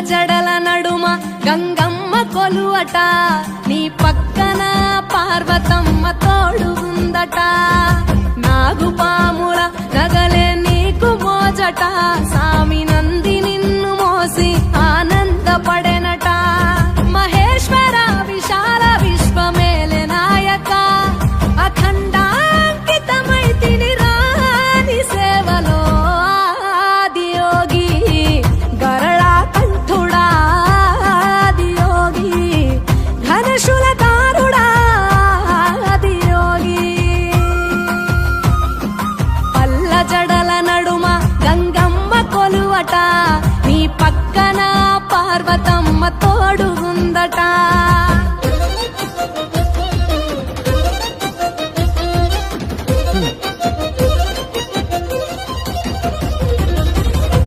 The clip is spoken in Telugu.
జడల నడుమ గంగమ్మ కొలువట నీ పక్కన పార్వతమ్మ తోడుగుందట నాగుపాముల నగలే నీకు మోజట సామి నంది నిన్ను మోసి ఆనందపడెనట మహేశ్వర విశాల విశ్వమేలే నాయక అఖండాంకితమైతిని రాని సేవలో ఆదియోగి గరళా కంఠుడా ఆదియోగి ఘనశూలధారుడా ఆదియోగి పల్ల జడల నడుమ గంగమ్మ కొలువట నీ పక్కన పార్వతమ్మ తోడుగుందట